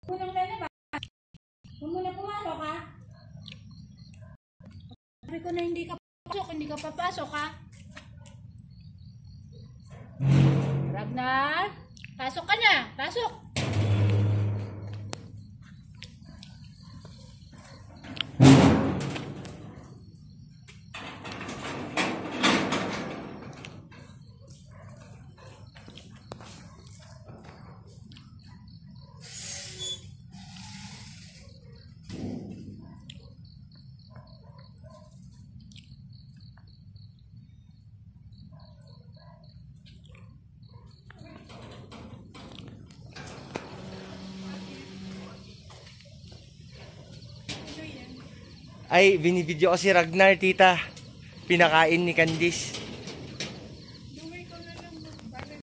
Unang lalabas. Kung muna pumalo ka. Sabi ko na hindi ka papasok ha. Ragnar, pasok ka na. Pasok. Ay, binibidyo ko si Ragnar, tita. Pinakain ni Candice.